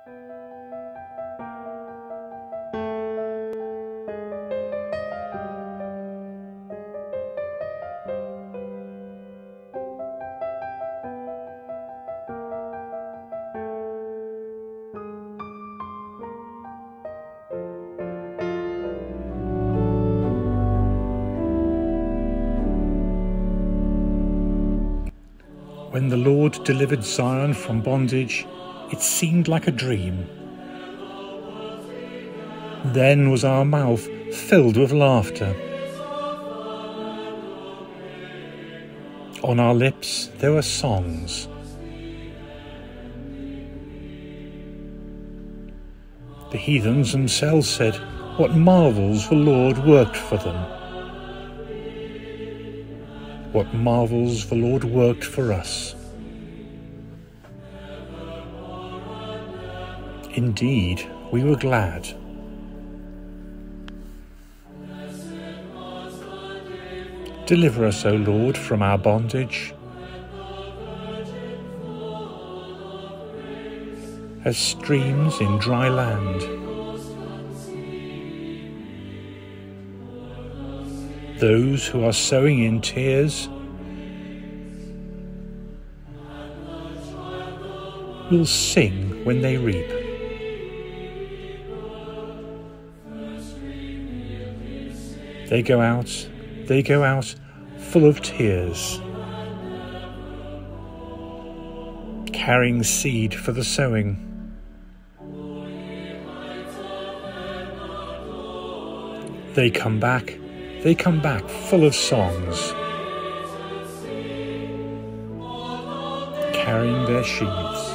When the Lord delivered Zion from bondage, it seemed like a dream. Then was our mouth filled with laughter. On our lips there were songs. The heathens themselves said, "What marvels the Lord worked for them." What marvels the Lord worked for us. Indeed, we were glad. Deliver us, O Lord, from our bondage. As streams in dry land. Those who are sowing in tears will sing when they reap. They go out full of tears, carrying seed for the sowing. They come back full of songs, carrying their sheaves.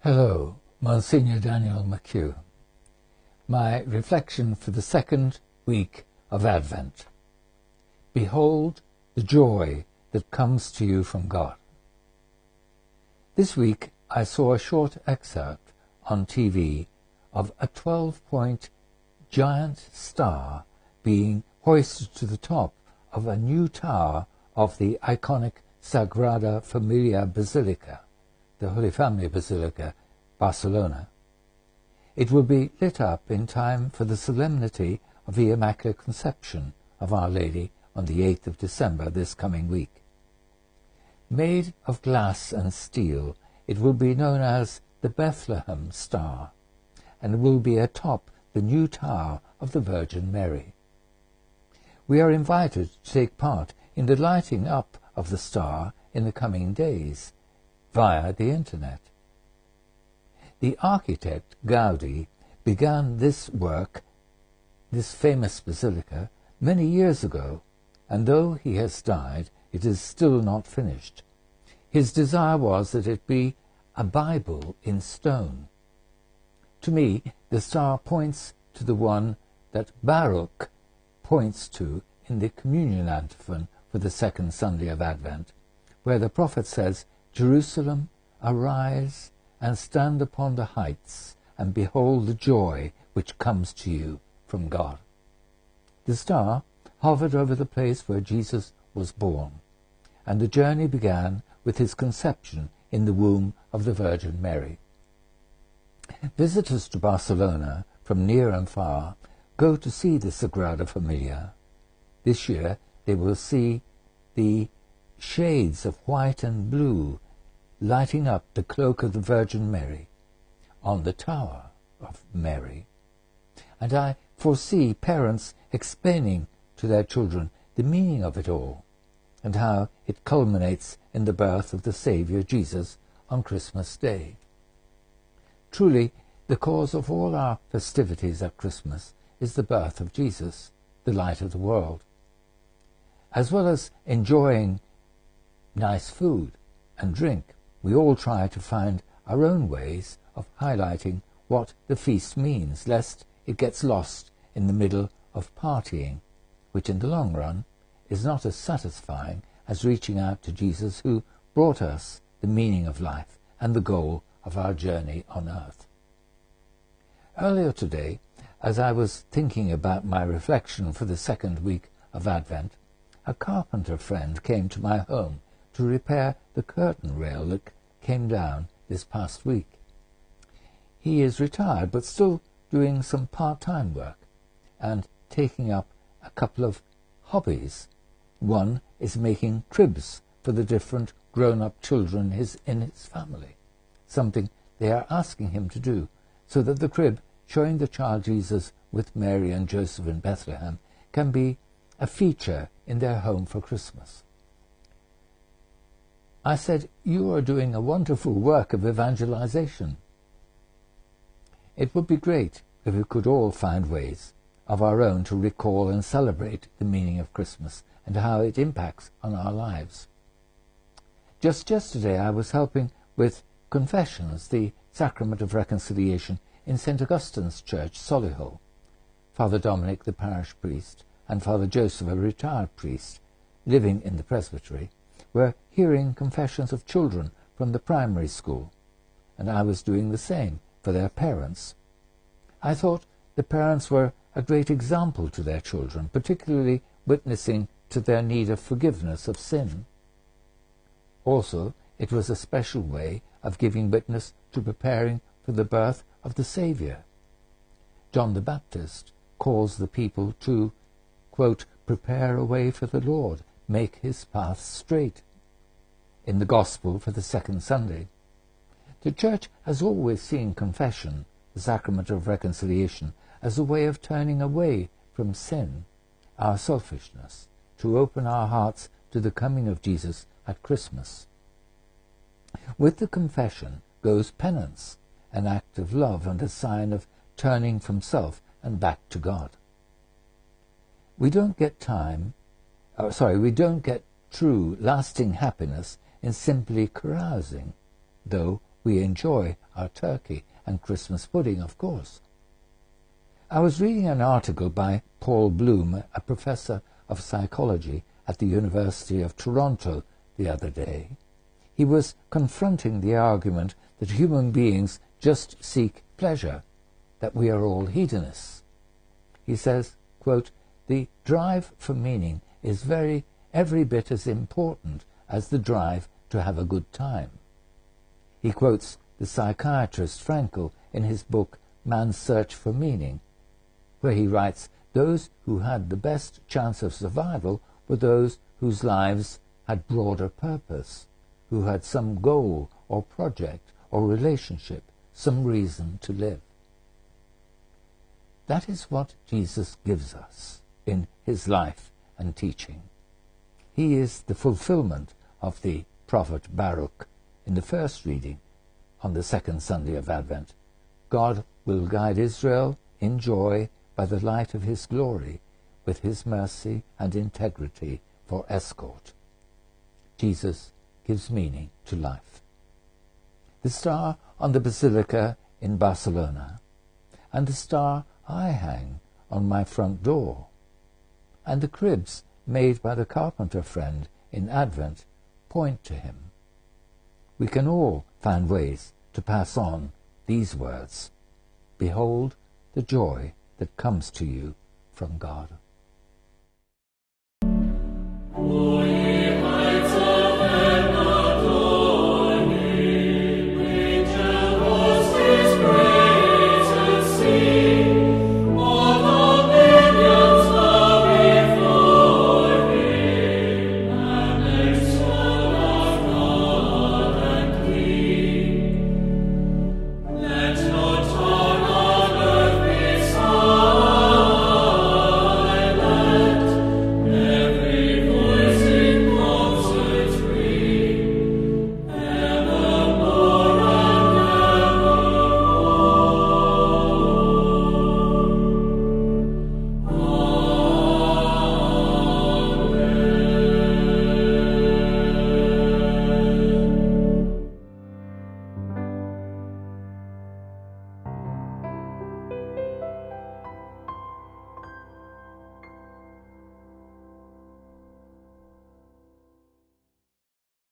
Hello, Monsignor Daniel McHugh. My reflection for the second week of Advent. Behold the joy that comes to you from God. This week I saw a short excerpt on TV of a 12-point giant star being hoisted to the top of a new tower of the iconic Sagrada Familia Basilica, the Holy Family Basilica, Barcelona. It will be lit up in time for the solemnity of the Immaculate Conception of Our Lady on the 8th of December this coming week. Made of glass and steel, it will be known as the Bethlehem Star, and will be atop the new tower of the Virgin Mary. We are invited to take part in the lighting up of the star in the coming days, via the internet. The architect Gaudi began this work, this famous basilica, many years ago, and though he has died, it is still not finished. His desire was that it be a Bible in stone. To me, the star points to the one that Baruch points to in the communion antiphon for the second Sunday of Advent, where the prophet says, "Jerusalem, arise and stand upon the heights, and behold the joy which comes to you from God." The star hovered over the place where Jesus was born, and the journey began with his conception in the womb of the Virgin Mary. Visitors to Barcelona from near and far go to see the Sagrada Familia. This year they will see the shades of white and blue lighting up the cloak of the Virgin Mary on the Tower of Mary. And I foresee parents explaining to their children the meaning of it all and how it culminates in the birth of the Saviour Jesus on Christmas Day. Truly, the cause of all our festivities at Christmas is the birth of Jesus, the light of the world. As well as enjoying nice food and drink, we all try to find our own ways of highlighting what the feast means, lest it gets lost in the middle of partying, which in the long run is not as satisfying as reaching out to Jesus, who brought us the meaning of life and the goal of our journey on earth. Earlier today, as I was thinking about my reflection for the second week of Advent, a carpenter friend came to my home to repair the curtain rail that came down this past week. He is retired but still doing some part-time work and taking up a couple of hobbies. One is making cribs for the different grown-up children in his family, something they are asking him to do, so that the crib showing the child Jesus with Mary and Joseph in Bethlehem can be a feature in their home for Christmas. I said, "You are doing a wonderful work of evangelization. It would be great if we could all find ways of our own to recall and celebrate the meaning of Christmas and how it impacts on our lives." Just yesterday I was helping with confessions, the Sacrament of Reconciliation, in St. Augustine's Church, Solihull. Father Dominic, the parish priest, and Father Joseph, a retired priest, living in the presbytery, were hearing confessions of children from the primary school, and I was doing the same for their parents. I thought the parents were a great example to their children, particularly witnessing to their need of forgiveness of sin. Also, it was a special way of giving witness to preparing for the birth of the Saviour. John the Baptist calls the people to, quote, "prepare a way for the Lord, make his path straight," in the Gospel for the second Sunday. The Church has always seen confession, the Sacrament of Reconciliation, as a way of turning away from sin, our selfishness, to open our hearts to the coming of Jesus at Christmas. With the confession goes penance, an act of love and a sign of turning from self and back to God. We don't get true, lasting happiness in simply carousing, though we enjoy our turkey and Christmas pudding, of course. I was reading an article by Paul Bloom, a professor of psychology at the University of Toronto, the other day. He was confronting the argument that human beings just seek pleasure, that we are all hedonists. He says, quote, "The drive for meaning is every bit as important as the drive to have a good time." He quotes the psychiatrist Frankl in his book Man's Search for Meaning, where he writes, "Those who had the best chance of survival were those whose lives had broader purpose, who had some goal or project or relationship, some reason to live." That is what Jesus gives us in his life and teaching. He is the fulfillment of the prophet Baruch in the first reading on the second Sunday of Advent. God will guide Israel in joy by the light of his glory, with his mercy and integrity for escort. Jesus gives meaning to life. The star on the basilica in Barcelona, and the star I hang on my front door, and the cribs made by the carpenter friend in Advent point to him. We can all find ways to pass on these words: "Behold the joy that comes to you from God."